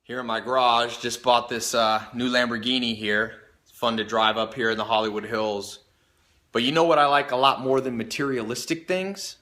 Here in my garage, just bought this new Lamborghini here. It's fun to drive up here in the Hollywood Hills. But you know what I like a lot more than materialistic things?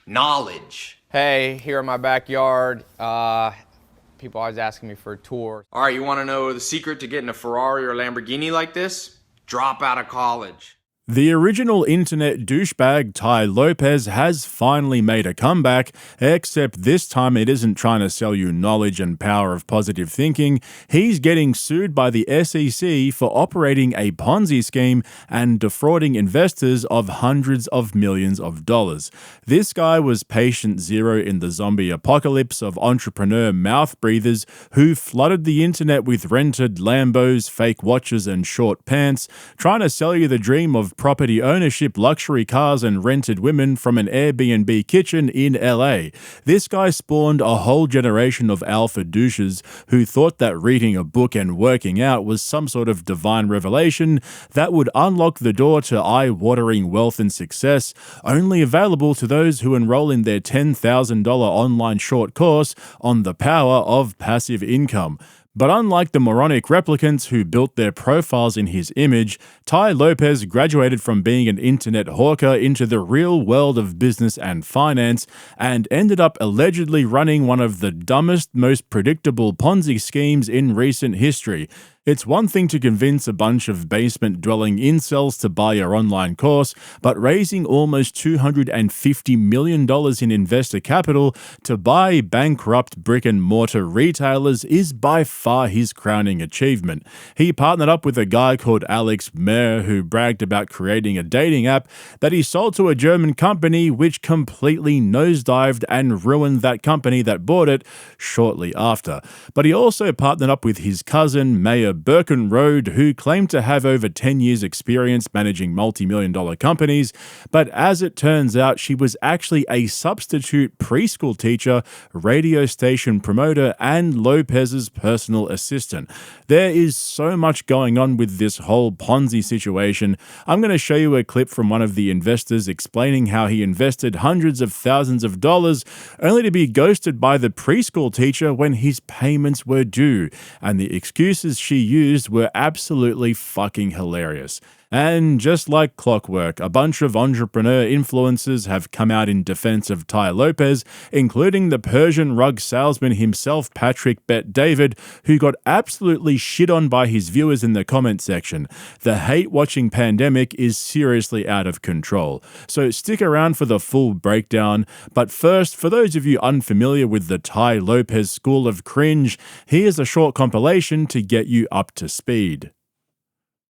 Knowledge. Hey, here in my backyard, people always asking me for a tour. All right, you wanna know the secret to getting a Ferrari or Lamborghini like this? Drop out of college. The original internet douchebag Tai Lopez has finally made a comeback, except this time it isn't trying to sell you knowledge and power of positive thinking. He's getting sued by the SEC for operating a Ponzi scheme and defrauding investors of hundreds of millions of dollars. This guy was patient zero in the zombie apocalypse of entrepreneur mouth breathers who flooded the internet with rented Lambos, fake watches, and short pants, trying to sell you the dream of property ownership, luxury cars, and rented women from an Airbnb kitchen in LA. This guy spawned a whole generation of alpha douches who thought that reading a book and working out was some sort of divine revelation that would unlock the door to eye-watering wealth and success, only available to those who enroll in their $10,000 online short course on the power of passive income. But unlike the moronic replicants who built their profiles in his image, Tai Lopez graduated from being an internet hawker into the real world of business and finance and ended up allegedly running one of the dumbest, most predictable Ponzi schemes in recent history. It's one thing to convince a bunch of basement-dwelling incels to buy your online course, but raising almost $250 million in investor capital to buy bankrupt brick-and-mortar retailers is by far his crowning achievement. He partnered up with a guy called Alex Mayer who bragged about creating a dating app that he sold to a German company which completely nosedived and ruined that company that bought it shortly after. But he also partnered up with his cousin, Mayer Birkenrode, who claimed to have over 10 years experience managing multi-million-dollar companies, but as it turns out, she was actually a substitute preschool teacher, radio station promoter, and Lopez's personal assistant. There is so much going on with this whole Ponzi situation. I'm going to show you a clip from one of the investors explaining how he invested hundreds of thousands of dollars only to be ghosted by the preschool teacher when his payments were due, and the excuses she used were absolutely fucking hilarious. And just like clockwork, a bunch of entrepreneur influencers have come out in defense of Tai Lopez, including the Persian rug salesman himself, Patrick Bet-David, who got absolutely shit on by his viewers in the comment section. The hate-watching pandemic is seriously out of control. So stick around for the full breakdown. But first, for those of you unfamiliar with the Tai Lopez school of cringe, here's a short compilation to get you up to speed.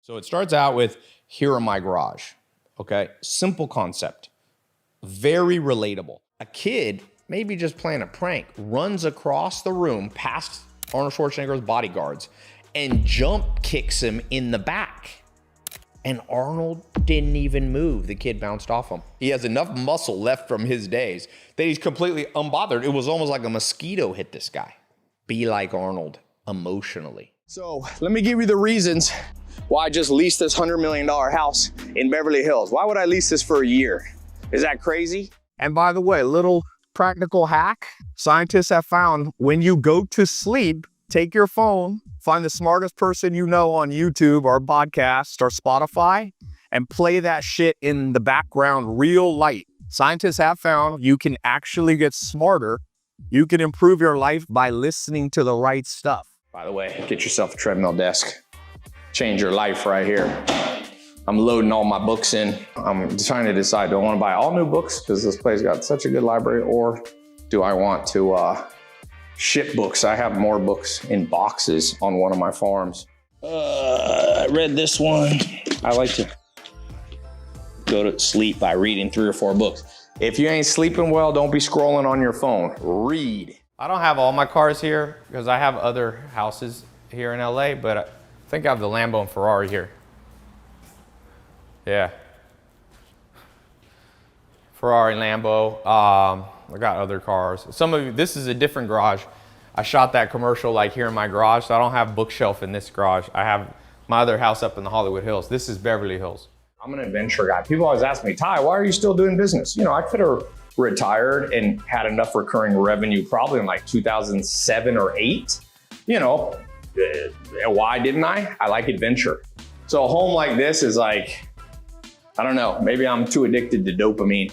So it starts out with, here in my garage, okay? Simple concept, very relatable. A kid, maybe just playing a prank, runs across the room past Arnold Schwarzenegger's bodyguards and jump kicks him in the back. And Arnold didn't even move. The kid bounced off him. He has enough muscle left from his days that he's completely unbothered. It was almost like a mosquito hit this guy. Be like Arnold emotionally. So let me give you the reasons why I just leased this $100 million house in Beverly Hills. Why would I lease this for a year? Is that crazy? And by the way, little practical hack, scientists have found when you go to sleep, take your phone, find the smartest person you know on YouTube or podcast or Spotify, and play that shit in the background, real light. Scientists have found you can actually get smarter. You can improve your life by listening to the right stuff. By the way, get yourself a treadmill desk. Change your life right here. I'm loading all my books in. I'm trying to decide, do I want to buy all new books because this place got such a good library, or do I want to ship books? I have more books in boxes on one of my farms. I read this one. I like to go to sleep by reading 3 or 4 books. If you ain't sleeping well, don't be scrolling on your phone. Read. I don't have all my cars here because I have other houses here in LA, but I think I have the Lambo and Ferrari here. Yeah. Ferrari, Lambo. I got other cars. Some of you, this is a different garage. I shot that commercial like here in my garage, so I don't have bookshelf in this garage. I have my other house up in the Hollywood Hills. This is Beverly Hills. I'm an adventure guy. People always ask me, Tai, why are you still doing business? You know, I could have retired and had enough recurring revenue probably in like 2007 or 8 you know, why didn't I? I like adventure. So a home like this is like, I don't know, maybe I'm too addicted to dopamine.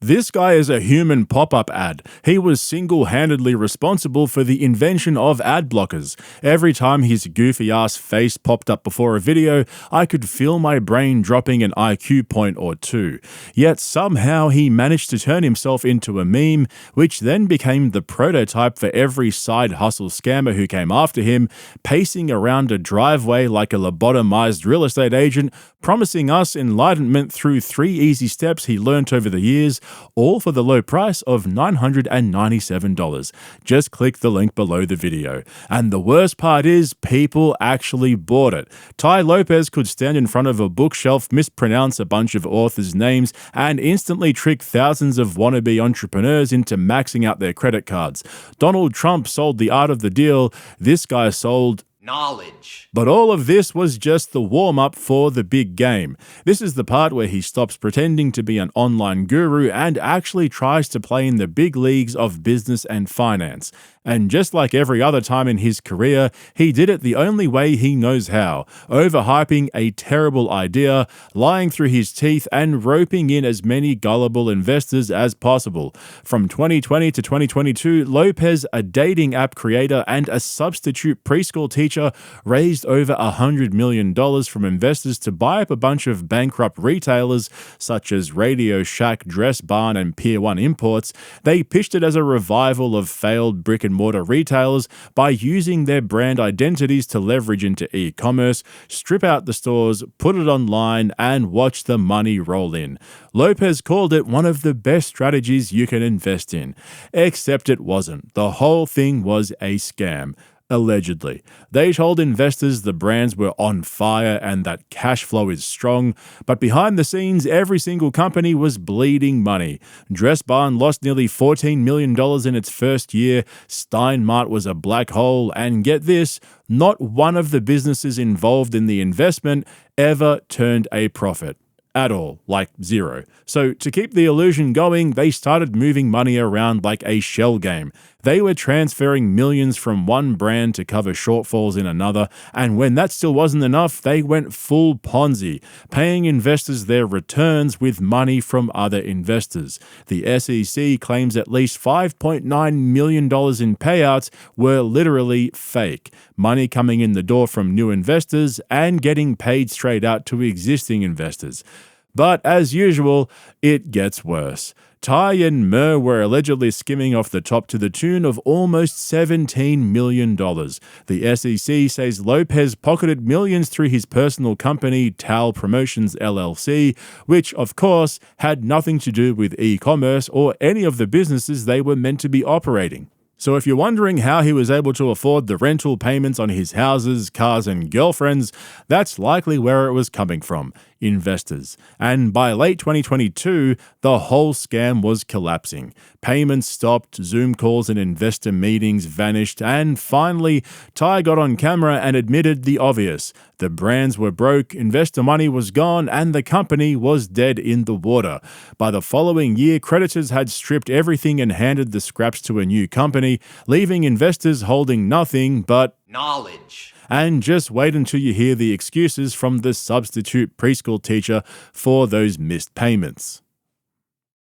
This guy is a human pop-up ad. He was single-handedly responsible for the invention of ad blockers. Every time his goofy-ass face popped up before a video, I could feel my brain dropping an IQ point or two. Yet somehow he managed to turn himself into a meme, which then became the prototype for every side hustle scammer who came after him, pacing around a driveway like a lobotomized real estate agent, promising us enlightenment through 3 easy steps he learnt over the years, all for the low price of $997. Just click the link below the video. And the worst part is, people actually bought it. Tai Lopez could stand in front of a bookshelf, mispronounce a bunch of authors' names, and instantly trick thousands of wannabe entrepreneurs into maxing out their credit cards. Donald Trump sold the art of the deal. This guy sold knowledge. But all of this was just the warm-up for the big game. This is the part where he stops pretending to be an online guru and actually tries to play in the big leagues of business and finance. And just like every other time in his career, he did it the only way he knows how, overhyping a terrible idea, lying through his teeth, and roping in as many gullible investors as possible. From 2020 to 2022, Lopez, a dating app creator and a substitute preschool teacher, raised over $100 million from investors to buy up a bunch of bankrupt retailers such as RadioShack, Dress Barn, and Pier 1 Imports. They pitched it as a revival of failed brick-and-mortar retailers by using their brand identities to leverage into e-commerce, strip out the stores, put it online, and watch the money roll in. Lopez called it one of the best strategies you can invest in. Except it wasn't. The whole thing was a scam. Allegedly. They told investors the brands were on fire and that cash flow is strong, but behind the scenes, every single company was bleeding money. Dress Barn lost nearly $14 million in its first year, S.D.N.Y was a black hole, and get this, not one of the businesses involved in the investment ever turned a profit. At all, like zero. So to keep the illusion going, they started moving money around like a shell game. They were transferring millions from one brand to cover shortfalls in another, and when that still wasn't enough, they went full Ponzi, paying investors their returns with money from other investors. The SEC claims at least $5.9 million in payouts were literally fake, money coming in the door from new investors and getting paid straight out to existing investors. But as usual, it gets worse. Tai and Mer were allegedly skimming off the top to the tune of almost $17 million. The SEC says Lopez pocketed millions through his personal company, Tal Promotions LLC, which, of course, had nothing to do with e-commerce or any of the businesses they were meant to be operating. So if you're wondering how he was able to afford the rental payments on his houses, cars, and girlfriends, that's likely where it was coming from. Investors. And by late 2022, the whole scam was collapsing. Payments stopped, Zoom calls and investor meetings vanished, and finally, Tai got on camera and admitted the obvious. The brands were broke, investor money was gone, and the company was dead in the water. By the following year, creditors had stripped everything and handed the scraps to a new company, leaving investors holding nothing but knowledge. And just wait until you hear the excuses from the substitute preschool teacher for those missed payments.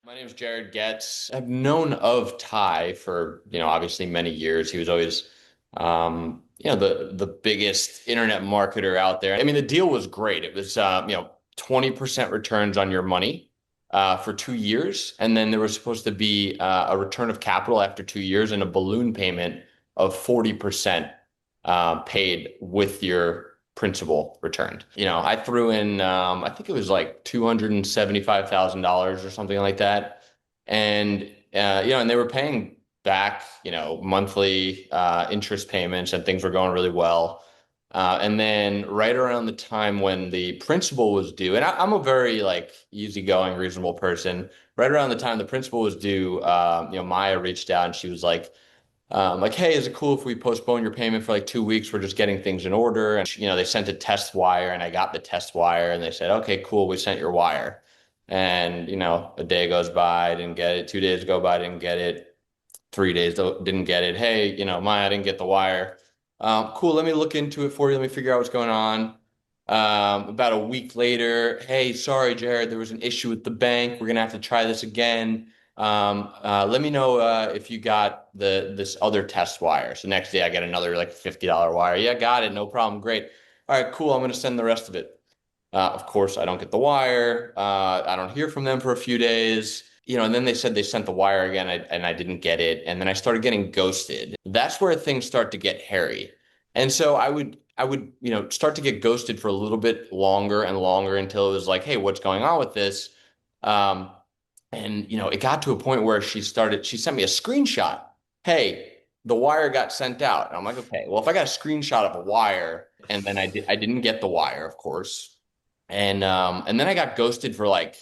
My name is Jared Getz. I've known of Tai for, obviously many years. He was always, the biggest internet marketer out there. I mean, the deal was great. It was, 20% returns on your money for 2 years. And then there was supposed to be a return of capital after 2 years and a balloon payment of 40% paid with your principal returned. I threw in, I think it was like $275,000 or something like that. And, and they were paying back, monthly interest payments, and things were going really well. And then right around the time when the principal was due, and I'm a very easygoing, reasonable person. Right around the time the principal was due, Maya reached out and she was like, hey, is it cool if we postpone your payment for 2 weeks? We're just getting things in order. And, they sent a test wire, and I got the test wire, and they said, okay, cool, we sent your wire. And, a day goes by, I didn't get it. 2 days go by, I didn't get it. 3 days, didn't get it. Hey, Maya, I didn't get the wire. Cool, let me look into it for you. Let me figure out what's going on. About a week later, hey, sorry, Jared, there was an issue with the bank. We're gonna have to try this again. Let me know if you got this other test wire. So next day I get another like $50 wire. Yeah, got it, no problem, great. All right, cool, I'm gonna send the rest of it. Of course, I don't get the wire. I don't hear from them for a few days. And then they said they sent the wire again, and I didn't get it. And then I started getting ghosted. That's where things start to get hairy. And so I would start to get ghosted for a little bit longer and longer until it was like, hey, what's going on with this? And it got to a point where she sent me a screenshot. Hey, the wire got sent out. And I'm like, okay, well, if I got a screenshot of a wire and then I didn't get the wire, of course. And then I got ghosted for like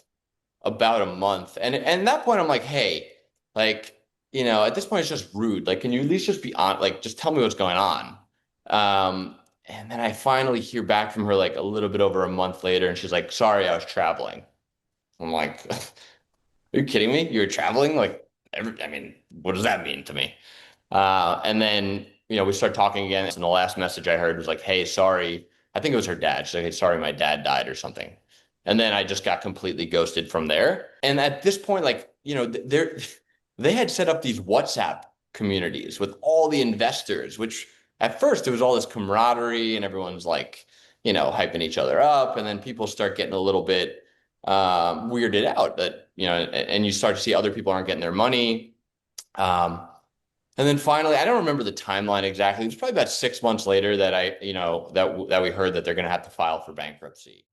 about a month. And at that point, I'm like, hey, like, at this point, it's just rude. Like, can you at least just be on, like, just tell me what's going on? And then I finally hear back from her like a little bit over a month later. And she's like, sorry, I was traveling. I'm like, are you kidding me? You were traveling? Like, what does that mean to me? And then, we start talking again. And the last message I heard was like, hey, sorry. I think it was her dad. She's like, hey, sorry, my dad died or something. And then I just got completely ghosted from there. And at this point, like, they had set up these WhatsApp communities with all the investors, which at first there was all this camaraderie and everyone's like, hyping each other up. And then people start getting a little bit weirded out that, and you start to see other people aren't getting their money. And then finally, I don't remember the timeline exactly. It was probably about 6 months later that that we heard that they're going to have to file for bankruptcy.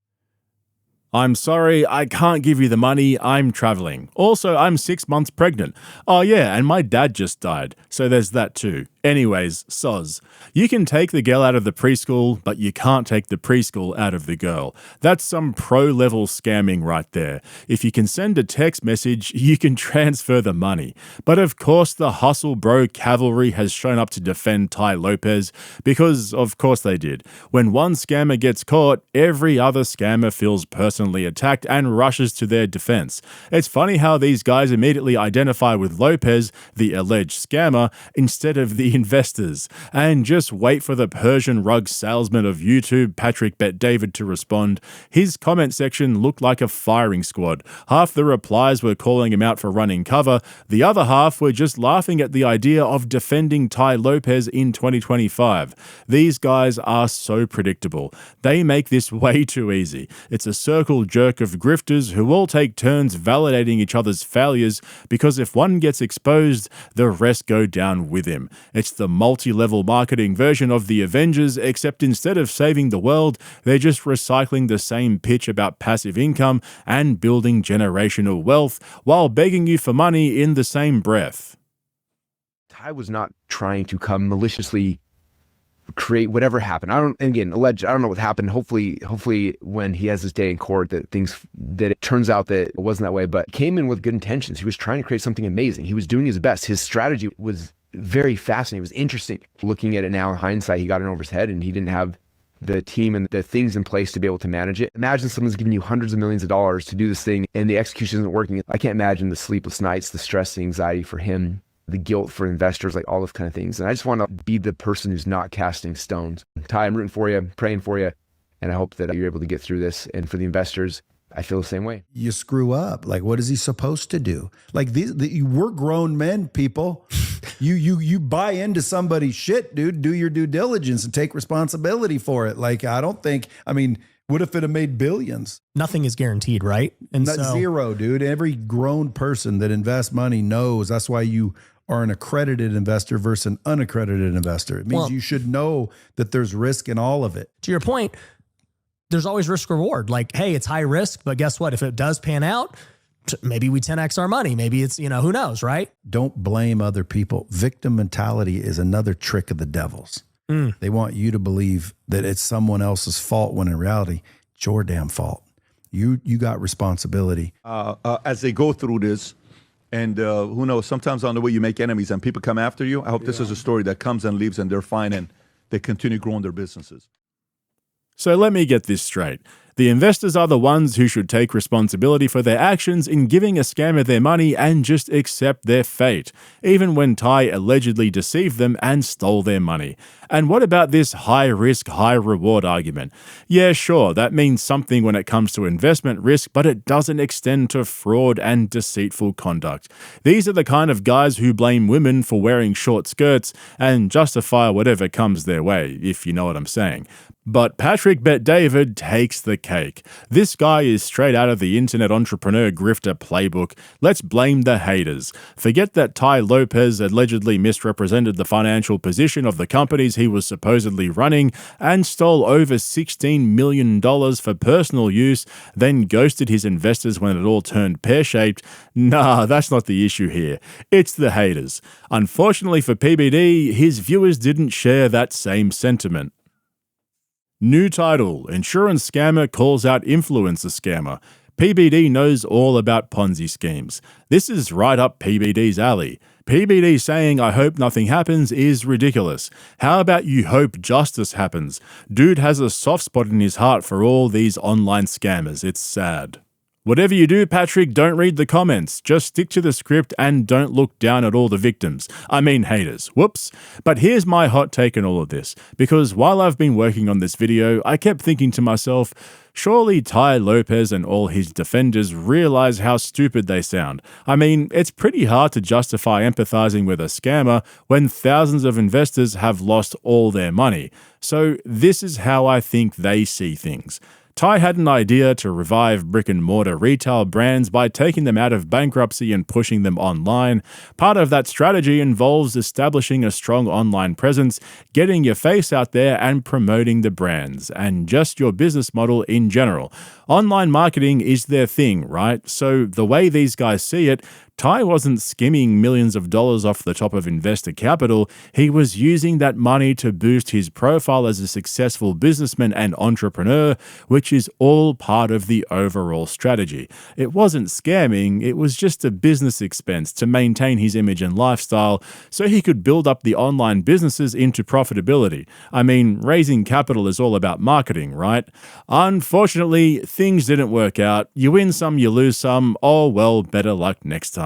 I'm sorry, I can't give you the money, I'm traveling. Also, I'm 6 months pregnant. Oh yeah, and my dad just died, so there's that too. Anyways, soz. You can take the girl out of the preschool, but you can't take the preschool out of the girl. That's some pro-level scamming right there. If you can send a text message, you can transfer the money. But of course, the hustle bro cavalry has shown up to defend Tai Lopez, because of course they did. When one scammer gets caught, every other scammer feels personally attacked and rushes to their defense. It's funny how these guys immediately identify with Lopez, the alleged scammer, instead of the investors. And just wait for the Persian rug salesman of YouTube, Patrick Bet David, to respond. His comment section looked like a firing squad. Half the replies were calling him out for running cover. The other half were just laughing at the idea of defending Tai Lopez in 2025. These guys are so predictable. They make this way too easy. It's a circle jerk of grifters who all take turns validating each other's failures, because if one gets exposed, the rest go down with him. It's the multi-level marketing version of the Avengers, except instead of saving the world, they're just recycling the same pitch about passive income and building generational wealth while begging you for money in the same breath. Tai was not trying to come maliciously create whatever happened. I don't know what happened. Hopefully when he has his day in court that it turns out that it wasn't that way, but came in with good intentions. He was trying to create something amazing. He was doing his best. His strategy was very fascinating. It was interesting. Looking at it now in hindsight, he got it over his head and he didn't have the team and the things in place to be able to manage it. Imagine someone's giving you hundreds of millions of dollars to do this thing and the execution isn't working. I can't imagine the sleepless nights, the stress, the anxiety for him, the guilt for investors, like all those kind of things. And I just want to be the person who's not casting stones. Tai, I'm rooting for you, praying for you, and I hope that you're able to get through this. And for the investors, I feel the same way. You screw up. Like, what is he supposed to do? Like, we're grown men, people. You buy into somebody's shit, dude. Do your due diligence and take responsibility for it. Like, what if it had made billions? Nothing is guaranteed, right? And Not zero, dude. Every grown person that invests money knows that's why you are an accredited investor versus an unaccredited investor. It means you should know that there's risk in all of it. To your point, there's always risk reward. Like, hey, it's high risk, but guess what? If it does pan out, maybe we 10x our money. Maybe it's, who knows, right? Don't blame other people. Victim mentality is another trick of the devil's. They want you to believe that it's someone else's fault when in reality, it's your damn fault. You got responsibility. As they go through this, and who knows, sometimes on the way you make enemies and people come after you. I hope this is a story that comes and leaves and they're fine and they continue growing their businesses. So let me get this straight. The investors are the ones who should take responsibility for their actions in giving a scammer their money and just accept their fate, even when Tai allegedly deceived them and stole their money. And what about this high risk, high reward argument? Yeah, sure, that means something when it comes to investment risk, but it doesn't extend to fraud and deceitful conduct. These are the kind of guys who blame women for wearing short skirts and justify whatever comes their way, if you know what I'm saying. But Patrick Bet David takes the cake. This guy is straight out of the internet entrepreneur grifter playbook. Let's blame the haters. Forget that Tai Lopez allegedly misrepresented the financial position of the companies he was supposedly running and stole over $16 million for personal use, then ghosted his investors when it all turned pear-shaped. Nah, that's not the issue here. It's the haters. Unfortunately for PBD, his viewers didn't share that same sentiment. New title, Insurance Scammer Calls Out Influencer Scammer. PBD knows all about Ponzi schemes. This is right up PBD's alley. PBD saying, I hope nothing happens is ridiculous. How about you hope justice happens? Dude has a soft spot in his heart for all these online scammers. It's sad. Whatever you do, Patrick, don't read the comments. Just stick to the script and don't look down at all the victims. I mean haters. Whoops. But here's my hot take on all of this. Because while I've been working on this video, I kept thinking to myself, surely Tai Lopez and all his defenders realize how stupid they sound. I mean, it's pretty hard to justify empathizing with a scammer when thousands of investors have lost all their money. So this is how I think they see things. Tai had an idea to revive brick-and-mortar retail brands by taking them out of bankruptcy and pushing them online. Part of that strategy involves establishing a strong online presence, getting your face out there and promoting the brands, and just your business model in general. Online marketing is their thing, right? So the way these guys see it, Tai wasn't skimming millions of dollars off the top of investor capital. He was using that money to boost his profile as a successful businessman and entrepreneur, which is all part of the overall strategy. It wasn't scamming, it was just a business expense to maintain his image and lifestyle so he could build up the online businesses into profitability. I mean, raising capital is all about marketing, right? Unfortunately, things didn't work out. You win some, you lose some. Oh well, better luck next time.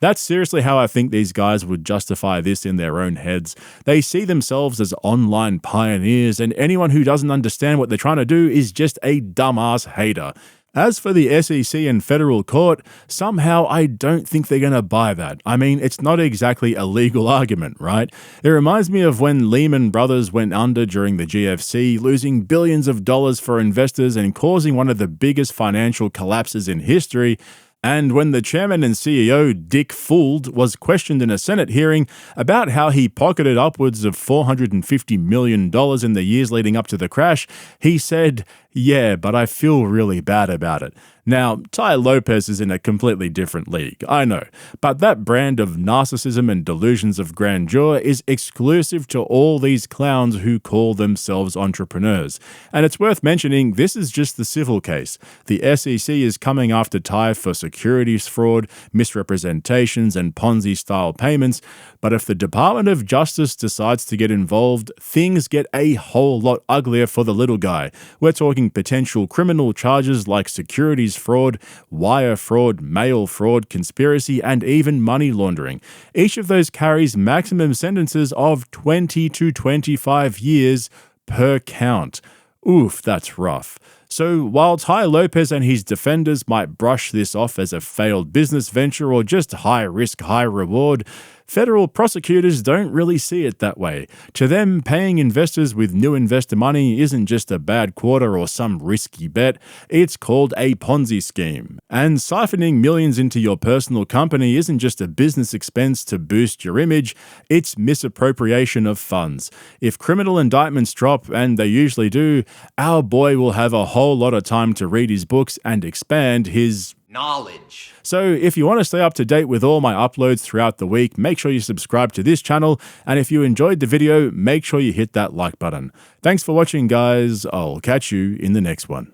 That's seriously how I think these guys would justify this in their own heads. They see themselves as online pioneers, and anyone who doesn't understand what they're trying to do is just a dumbass hater. As for the SEC and federal court, somehow I don't think they're going to buy that. I mean, it's not exactly a legal argument, right? It reminds me of when Lehman Brothers went under during the GFC, losing billions of dollars for investors and causing one of the biggest financial collapses in history. And when the chairman and CEO, Dick Fuld, was questioned in a Senate hearing about how he pocketed upwards of $450 million in the years leading up to the crash, he said, "Yeah, but I feel really bad about it." Now, Tai Lopez is in a completely different league, I know, but that brand of narcissism and delusions of grandeur is exclusive to all these clowns who call themselves entrepreneurs. And it's worth mentioning, this is just the civil case. The SEC is coming after Tai for securities fraud, misrepresentations, and Ponzi-style payments, but if the Department of Justice decides to get involved, things get a whole lot uglier for the little guy. We're talking potential criminal charges like securities fraud, wire fraud, mail fraud, conspiracy, and even money laundering. Each of those carries maximum sentences of 20 to 25 years per count. Oof, that's rough. So while Tai Lopez and his defenders might brush this off as a failed business venture or just high risk, high reward, federal prosecutors don't really see it that way. To them, paying investors with new investor money isn't just a bad quarter or some risky bet, it's called a Ponzi scheme. And siphoning millions into your personal company isn't just a business expense to boost your image, it's misappropriation of funds. If criminal indictments drop, and they usually do, our boy will have a whole lot of time to read his books and expand his knowledge. So if you want to stay up to date with all my uploads throughout the week, make sure you subscribe to this channel, and if you enjoyed the video, make sure you hit that like button. Thanks for watching, guys. I'll catch you in the next one.